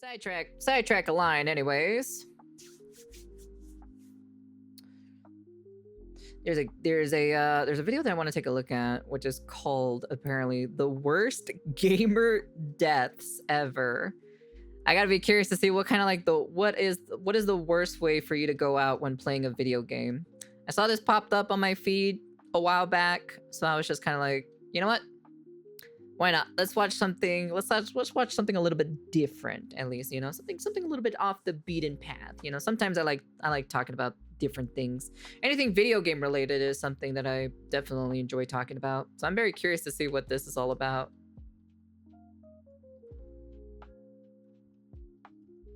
Sidetrack a line, anyways. There's a video that I want to take a look at, which is called apparently the worst gamer deaths ever. I gotta be curious to see what kind of like what is the worst way for you to go out when playing a video game. I saw this popped up on my feed a while back, so I was just kind of like, you know what? Why not? Let's watch something. Let's watch something a little bit different, at least, you know, something a little bit off the beaten path. You know, sometimes I like talking about different things. Anything video game related is something that I definitely enjoy talking about. So I'm very curious to see what this is all about.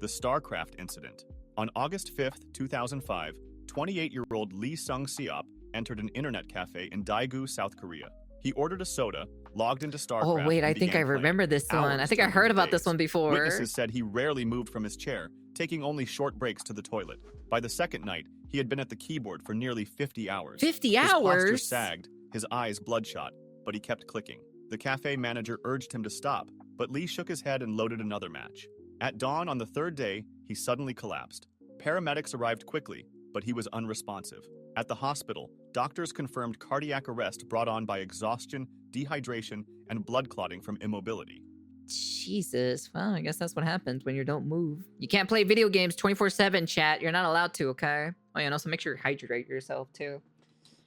The Starcraft incident. On August 5th, 2005, 28-year-old Lee Sung-seop entered an internet cafe in Daegu, South Korea. He ordered a soda, logged into Starcraft. Oh wait, I think I remember this one. I think I heard about this one before. Witnesses said he rarely moved from his chair, taking only short breaks to the toilet. By the second night, he had been at the keyboard for nearly 50 hours. 50 hours? His posture sagged, his eyes bloodshot, but he kept clicking. The cafe manager urged him to stop, but Lee shook his head and loaded another match. At dawn on the third day, he suddenly collapsed. Paramedics arrived quickly, but he was unresponsive. At the hospital, doctors confirmed cardiac arrest brought on by exhaustion, dehydration, and blood clotting from immobility. Jesus, well, I guess that's what happens when you don't move. You can't play video games 24/7, chat. You're not allowed to, okay? Oh, yeah, and also make sure you hydrate yourself, too.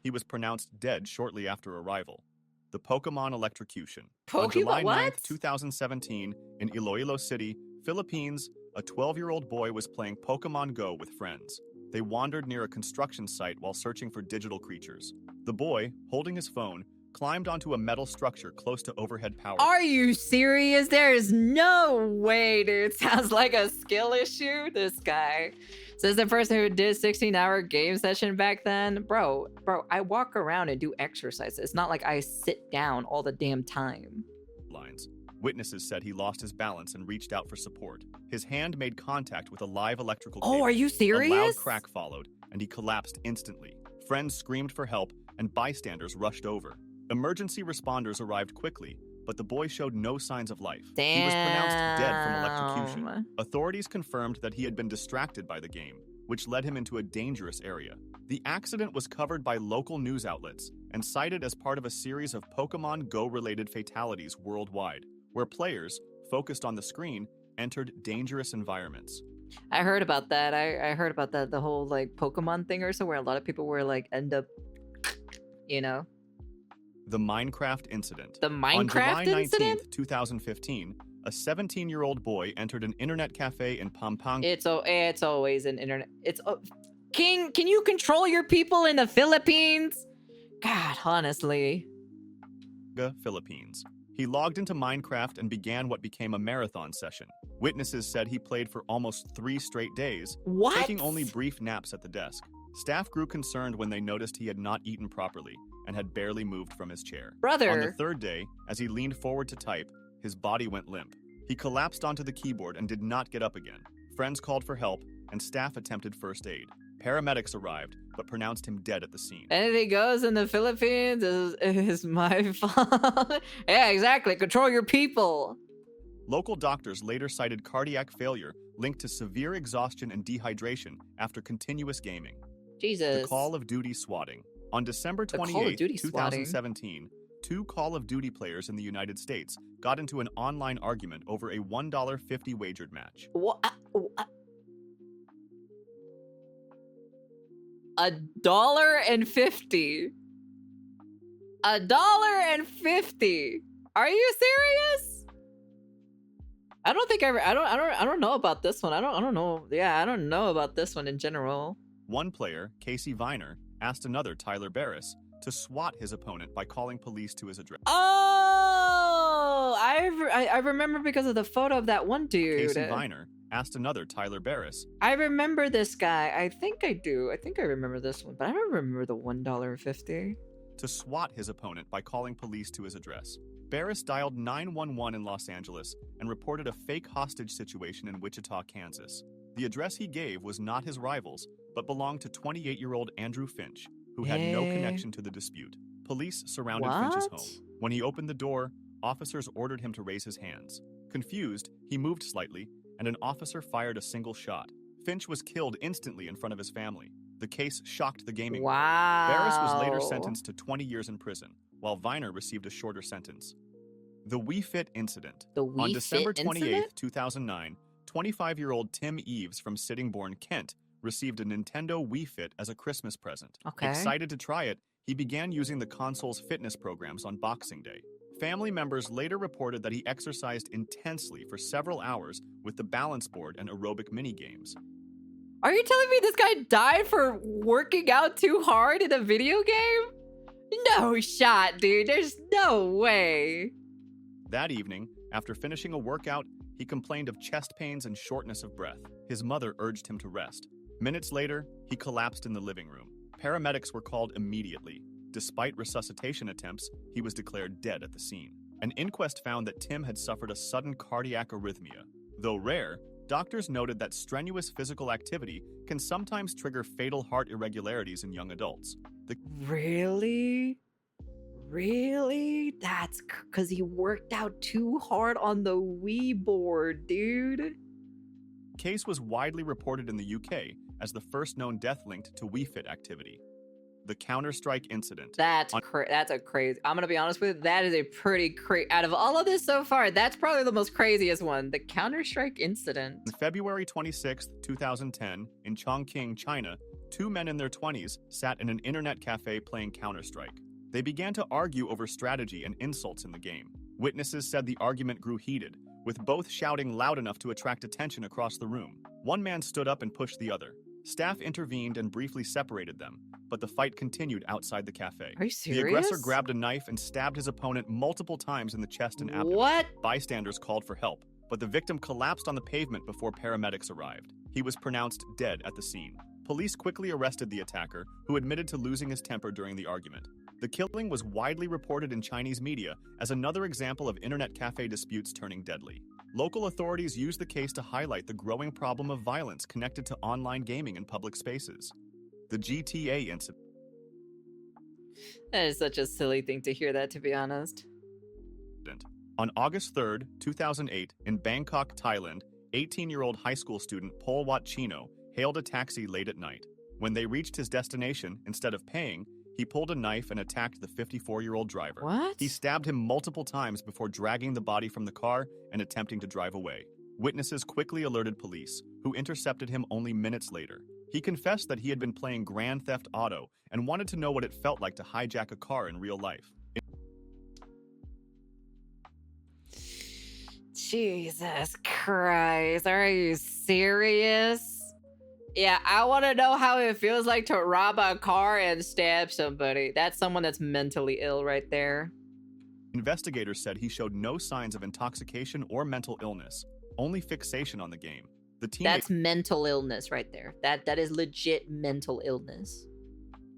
He was pronounced dead shortly after arrival. The Pokémon electrocution. Pokemon, on July what? 9th, 2017, in Iloilo City, Philippines, a 12-year-old boy was playing Pokémon Go with friends. They wandered near a construction site while searching for digital creatures. The boy, holding his phone, climbed onto a metal structure close to overhead power. Are you serious? There is no way, dude. Sounds like a skill issue, this guy. Says the person who did 16-hour game session back then. Bro, I walk around and do exercise. It's not like I sit down all the damn time. Lines. Witnesses said he lost his balance and reached out for support. His hand made contact with a live electrical cable. Oh, are you serious? A loud crack followed, and he collapsed instantly. Friends screamed for help, and bystanders rushed over. Emergency responders arrived quickly, but the boy showed no signs of life. Damn. He was pronounced dead from electrocution. Authorities confirmed that he had been distracted by the game, which led him into a dangerous area. The accident was covered by local news outlets and cited as part of a series of Pokémon Go-related fatalities worldwide, where players, focused on the screen, entered dangerous environments. I heard about that. I heard about that, the whole like Pokemon thing or so, where a lot of people were like end up, you know. The Minecraft incident. The Minecraft incident? On July 19th, 2015, a 17-year-old boy entered an internet cafe in Pampanga. It's always an internet. King, can you control your people in the Philippines? God, honestly. Philippines. He logged into Minecraft and began what became a marathon session. Witnesses said he played for almost 3 straight days, What? taking only brief naps at the desk. Staff grew concerned when they noticed he had not eaten properly and had barely moved from his chair. Brother. On the third day, as he leaned forward to type, his body went limp. He collapsed onto the keyboard and did not get up again. Friends called for help, and staff attempted first aid. Paramedics arrived, but pronounced him dead at the scene. Anything goes in the Philippines is my fault. Yeah, exactly. Control your people. Local doctors later cited cardiac failure linked to severe exhaustion and dehydration after continuous gaming. Jesus. The Call of Duty swatting. On December 28, 2017, 2 Call of Duty players in the United States got into an online argument over a $1.50 wagered match. What? $1.50. $1.50. Are you serious? I don't know about this one. I don't know. Yeah, I don't know about this one in general. One player, Casey Viner, asked another, Tyler Barris, to swat his opponent by calling police to his address. Oh, I remember because of the photo of that one dude. Casey Viner asked another, Tyler Barris. I remember this guy. I think I do. I think I remember this one, but I don't remember the $1.50. To swat his opponent by calling police to his address. Barris dialed 911 in Los Angeles and reported a fake hostage situation in Wichita, Kansas. The address he gave was not his rival's, but belonged to 28-year-old Andrew Finch, who had no connection to the dispute. Police surrounded Finch's home. When he opened the door, officers ordered him to raise his hands. Confused, he moved slightly and an officer fired a single shot. Finch was killed instantly in front of his family. The case shocked the gaming world. Barris was later Wow. sentenced to 20 years in prison, while Viner received a shorter sentence. The Wii Fit incident. The Wii On December Fit 28, incident? 2009, 25-year-old Tim Eves from Sittingbourne, Kent, received a Nintendo Wii Fit as a Christmas present. Okay. Excited to try it, he began using the console's fitness programs on Boxing Day. Family members later reported that he exercised intensely for several hours with the balance board and aerobic mini-games. Are you telling me this guy died for working out too hard in a video game? No shot, dude. There's no way. That evening, after finishing a workout, he complained of chest pains and shortness of breath. His mother urged him to rest. Minutes later, he collapsed in the living room. Paramedics were called immediately. Despite resuscitation attempts, he was declared dead at the scene. An inquest found that Tim had suffered a sudden cardiac arrhythmia. Though rare, doctors noted that strenuous physical activity can sometimes trigger fatal heart irregularities in young adults. Really? Really? That's because he worked out too hard on the Wii board, dude. The case was widely reported in the UK as the first known death linked to Wii Fit activity. The Counter-Strike incident. That's a crazy. I'm gonna be honest with you. That is a pretty crazy. Out of all of this so far, that's probably the most craziest one. The Counter-Strike incident. On February 26, 2010, in Chongqing, China, two men in their 20s sat in an internet cafe playing Counter-Strike. They began to argue over strategy and insults in the game. Witnesses said the argument grew heated, with both shouting loud enough to attract attention across the room. One man stood up and pushed the other. Staff intervened and briefly separated them, but the fight continued outside the cafe. Are you serious? The aggressor grabbed a knife and stabbed his opponent multiple times in the chest and abdomen. What? Bystanders called for help, but the victim collapsed on the pavement before paramedics arrived. He was pronounced dead at the scene. Police quickly arrested the attacker, who admitted to losing his temper during the argument. The killing was widely reported in Chinese media as another example of internet cafe disputes turning deadly. Local authorities used the case to highlight the growing problem of violence connected to online gaming in public spaces. The GTA incident. That is such a silly thing to hear that, to be honest. On August 3rd, 2008, in Bangkok, Thailand, 18-year-old high school student Pol Wat Chino hailed a taxi late at night. When they reached his destination, instead of paying, he pulled a knife and attacked the 54-year-old driver. What? He stabbed him multiple times before dragging the body from the car and attempting to drive away. Witnesses quickly alerted police, who intercepted him only minutes later. He confessed that he had been playing Grand Theft Auto and wanted to know what it felt like to hijack a car in real life. Jesus Christ, are you serious? Yeah, I want to know how it feels like to rob a car and stab somebody. That's someone that's mentally ill right there. Investigators said he showed no signs of intoxication or mental illness, only fixation on the game. The That's mental illness right there. That is legit mental illness.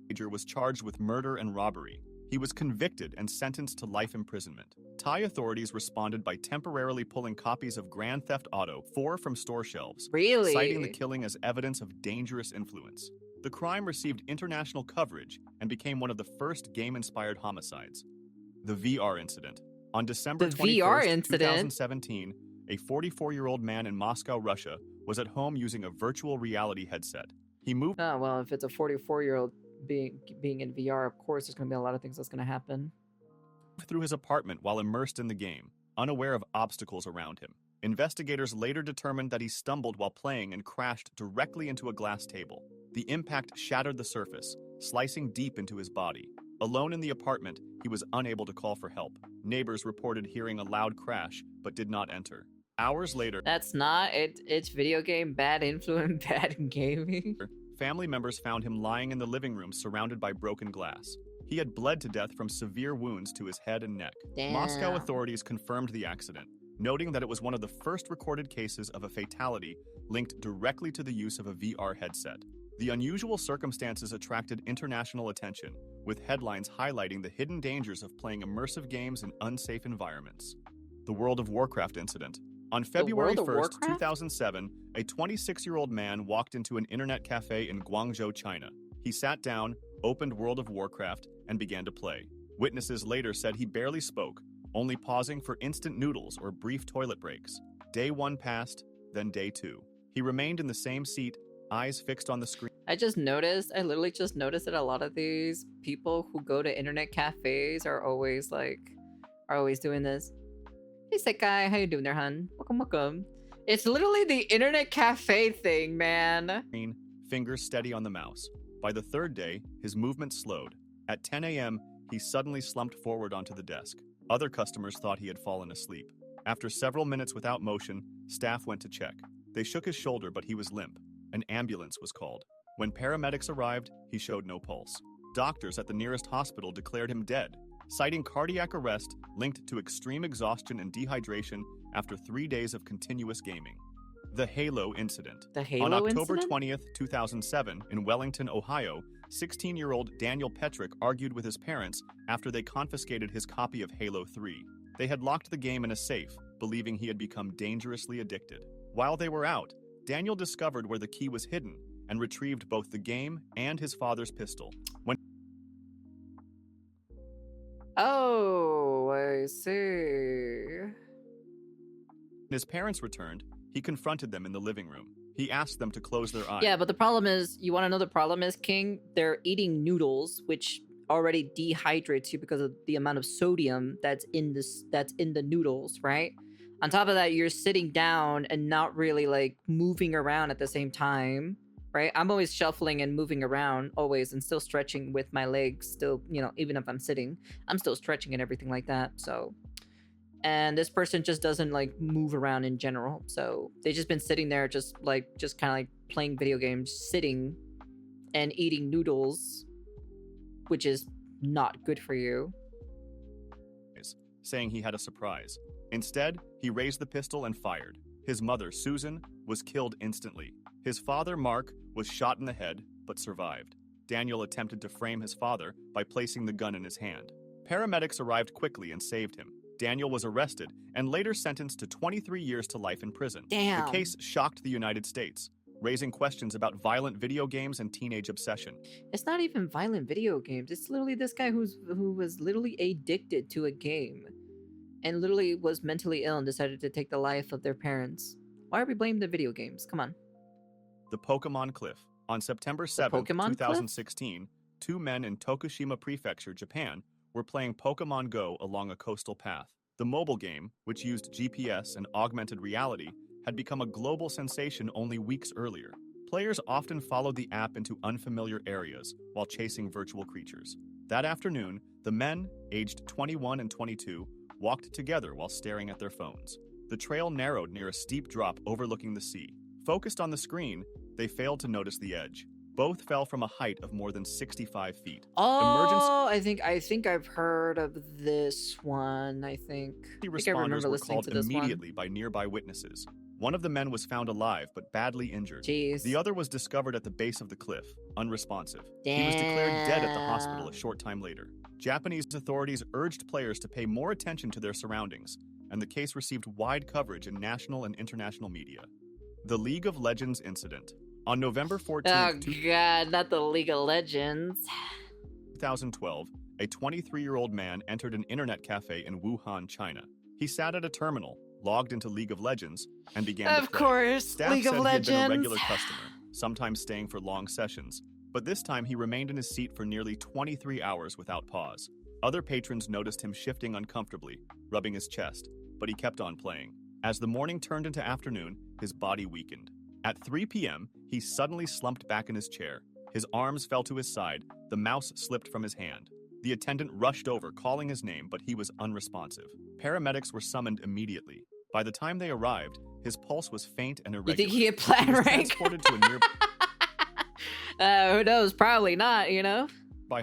teenager was charged with murder and robbery. He was convicted and sentenced to life imprisonment. Thai authorities responded by temporarily pulling copies of Grand Theft Auto 4 from store shelves, Really? citing the killing as evidence of dangerous influence. The crime received international coverage and became one of the first game-inspired homicides. The VR incident. On December The 21st, VR incident? 2017, a 44-year-old man in Moscow, Russia, was at home using a virtual reality headset. He moved Oh, well, if it's a 44-year-old being in VR, of course there's going to be a lot of things that's going to happen. through his apartment while immersed in the game, unaware of obstacles around him. Investigators later determined that he stumbled while playing and crashed directly into a glass table. The impact shattered the surface, slicing deep into his body. Alone in the apartment, he was unable to call for help. Neighbors reported hearing a loud crash, but did not enter. Hours later, That's not it. It's video game bad influence, bad gaming. family members found him lying in the living room surrounded by broken glass. He had bled to death from severe wounds to his head and neck. Damn. Moscow authorities confirmed the accident, noting that it was one of the first recorded cases of a fatality linked directly to the use of a VR headset. The unusual circumstances attracted international attention, with headlines highlighting the hidden dangers of playing immersive games in unsafe environments. The World of Warcraft incident. On February World of 1st, Warcraft? 2007, a 26-year-old man walked into an internet cafe in Guangzhou, China. He sat down, opened World of Warcraft, and began to play. Witnesses later said he barely spoke, only pausing for instant noodles or brief toilet breaks. Day 1 passed, Then day 2. He remained in the same seat, eyes fixed on the screen. I literally just noticed that a lot of these people who go to internet cafes are always doing this. Hey, Sekai, how you doing there, hun? Welcome. It's literally the internet cafe thing, man. Fingers steady on the mouse. By the 3rd day, his movement slowed. At 10 a.m., he suddenly slumped forward onto the desk. Other customers thought he had fallen asleep. After several minutes without motion, staff went to check. They shook his shoulder, but he was limp. An ambulance was called. When paramedics arrived, he showed no pulse. Doctors at the nearest hospital declared him dead, citing cardiac arrest linked to extreme exhaustion and dehydration after 3 days of continuous gaming. The Halo Incident. On October 20th, 2007, in Wellington, Ohio, 16-year-old Daniel Petrick argued with his parents after they confiscated his copy of Halo 3. They had locked the game in a safe, believing he had become dangerously addicted. While they were out, Daniel discovered where the key was hidden and retrieved both the game and his father's pistol. When Oh, I see. his parents returned, he confronted them in the living room. He asked them to close their eyes. Yeah, but the problem is, you want to know the problem is, King? They're eating noodles, which already dehydrates you because of the amount of sodium that's in the noodles, right? On top of that, you're sitting down and not really like moving around at the same time, right? I'm always shuffling and moving around always and still stretching with my legs still, even if I'm sitting, I'm still stretching and everything like that. So, and this person just doesn't like move around in general. So they've just been sitting there just kind of like playing video games, sitting and eating noodles, which is not good for you. Saying he had a surprise. Instead, he raised the pistol and fired. His mother, Susan, was killed instantly. His father, Mark, was shot in the head, but survived. Daniel attempted to frame his father by placing the gun in his hand. Paramedics arrived quickly and saved him. Daniel was arrested and later sentenced to 23 years to life in prison. Damn. The case shocked the United States, raising questions about violent video games and teenage obsession. It's not even violent video games. It's literally this guy who was literally addicted to a game and literally was mentally ill and decided to take the life of their parents. Why are we blaming the video games? Come on. The Pokémon Cliff. On September 7, 2016, 2 men in Tokushima Prefecture, Japan, were playing Pokémon Go along a coastal path. The mobile game, which used GPS and augmented reality, had become a global sensation only weeks earlier. Players often followed the app into unfamiliar areas while chasing virtual creatures. That afternoon, the men, aged 21 and 22, walked together while staring at their phones. The trail narrowed near a steep drop overlooking the sea. Focused on the screen, they failed to notice the edge. Both fell from a height of more than 65 feet. Oh, I think I've heard of this one. I Responders were called immediately by nearby witnesses. One of the men was found alive but badly injured. Jeez. The other was discovered at the base of the cliff, unresponsive. Damn. He was declared dead at the hospital a short time later. Japanese authorities urged players to pay more attention to their surroundings, and the case received wide coverage in national and international media. The League of Legends incident. On November 14th, oh god, not the League of Legends. 2012, a 23-year-old man entered an internet cafe in Wuhan, China. He sat at a terminal, logged into League of Legends, and began to play. Of course, Staff League said of he had been a Legends. regular customer, sometimes staying for long sessions, but this time he remained in his seat for nearly 23 hours without pause. Other patrons noticed him shifting uncomfortably, rubbing his chest, but he kept on playing. As the morning turned into afternoon, his body weakened. At 3 p.m., he suddenly slumped back in his chair. His arms fell to his side, the mouse slipped from his hand. The attendant rushed over, calling his name, but he was unresponsive. Paramedics were summoned immediately. By the time they arrived, his pulse was faint and irregular. You think he had plat rank? Transported to a nearby who knows? Probably not,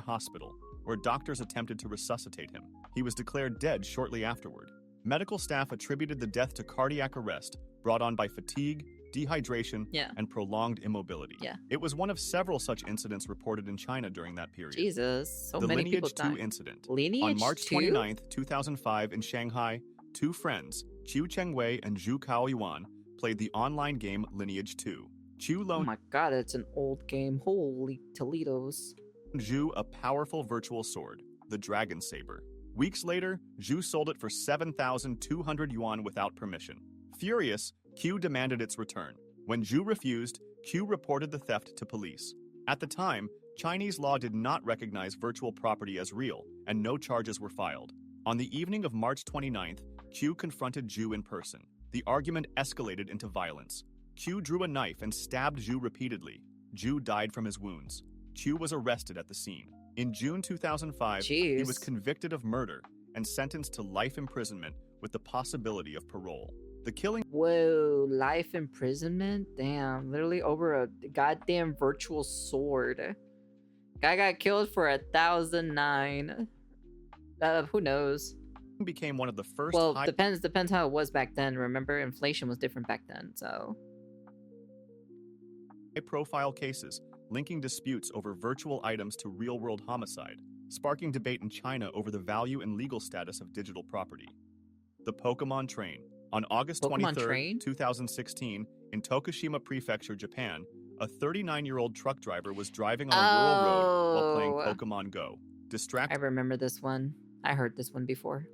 hospital, where doctors attempted to resuscitate him. He was declared dead shortly afterward. Medical staff attributed the death to cardiac arrest, brought on by fatigue, dehydration, and prolonged immobility. Yeah. It was one of several such incidents reported in China during that period. Jesus, so the many Lineage people 2 died. incident. Lineage On March 2? 29th, 2005 in Shanghai, 2 friends, Qiu Chengwei and Zhu Kaoyuan, played the online game Lineage 2. Qiu Oh loaned my god, it's an old game. Holy Toledos. Zhu a powerful virtual sword, the Dragon Saber. Weeks later, Zhu sold it for 7,200 yuan without permission. Furious, Q demanded its return. When Zhu refused, Q reported the theft to police. At the time, Chinese law did not recognize virtual property as real, and no charges were filed. On the evening of March 29th, Q confronted Zhu in person. The argument escalated into violence. Q drew a knife and stabbed Zhu repeatedly. Zhu died from his wounds. Q was arrested at the scene. In June 2005, he was convicted of murder and sentenced to life imprisonment with the possibility of parole. The killing— Whoa, life imprisonment? Damn, literally over a goddamn virtual sword. Guy got killed for 1,009. Who knows? Became one of the first— Well, depends how it was back then. Remember, inflation was different back then, so. High-profile cases linking disputes over virtual items to real-world homicide, sparking debate in China over the value and legal status of digital property. The Pokémon train. On August 23, 2016, in Tokushima Prefecture, Japan, a 39-year-old truck driver was driving on a rural road while playing Pokémon Go. I remember this one. I heard this one before.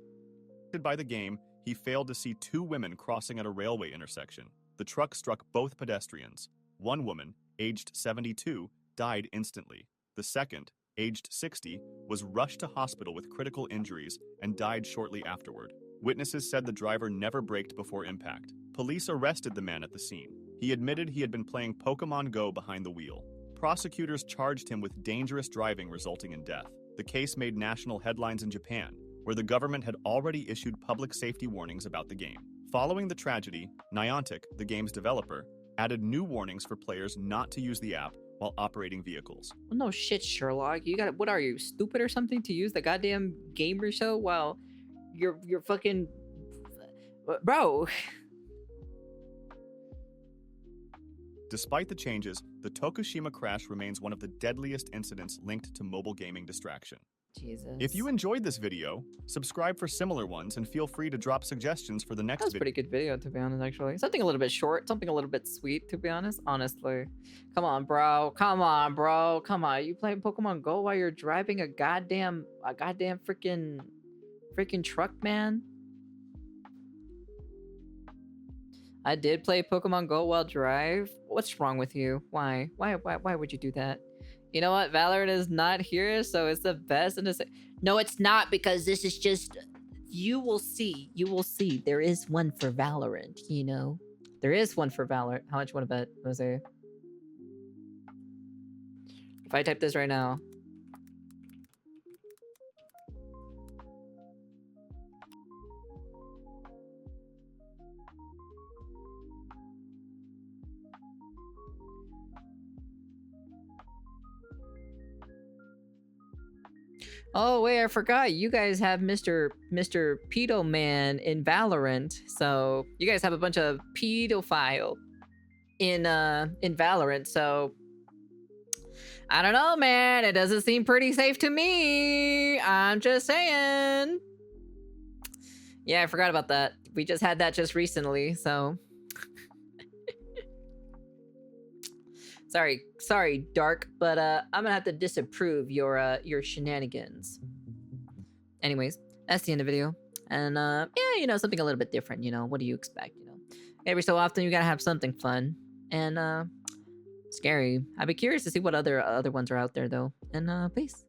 By the game, he failed to see two women crossing at a railway intersection. The truck struck both pedestrians. One woman, aged 72, died instantly. The second, aged 60, was rushed to hospital with critical injuries and died shortly afterward. Witnesses said the driver never braked before impact. Police arrested the man at the scene. He admitted he had been playing Pokémon Go behind the wheel. Prosecutors charged him with dangerous driving resulting in death. The case made national headlines in Japan, where the government had already issued public safety warnings about the game. Following the tragedy, Niantic, the game's developer, added new warnings for players not to use the app while operating vehicles. Well, no shit, Sherlock. You got— what are you, stupid or something, to use the goddamn gamer show while you're fucking bro? Despite the changes, the Tokushima crash remains one of the deadliest incidents linked to mobile gaming distraction. Jesus. If you enjoyed this video, subscribe for similar ones and feel free to drop suggestions for the next video. That was a pretty good video, to be honest, actually. Something a little bit short, something a little bit sweet, to be honest, honestly. Come on, bro. Come on, bro. Come on. You playing Pokemon Go while you're driving a goddamn freaking truck, man? I did play Pokemon Go while drive. What's wrong with you? Why would you do that? You know what? Valorant is not here, so it's the best. And no, it's not, because this is just— you will see. You will see. There is one for Valorant, you know? There is one for Valorant. How much you want to bet, Jose? If I type this right now. Oh wait, I forgot. You guys have Mr. Pedo Man in Valorant. So you guys have a bunch of pedophile in Valorant. So I don't know, man. It doesn't seem pretty safe to me. I'm just saying. Yeah, I forgot about that. We just had that just recently, so. Sorry, Dark, but I'm gonna have to disapprove your shenanigans. Anyways, that's the end of the video. And yeah, you know, something a little bit different, you know. What do you expect, you know? Every so often you gotta have something fun and scary. I'd be curious to see what other ones are out there though. And peace.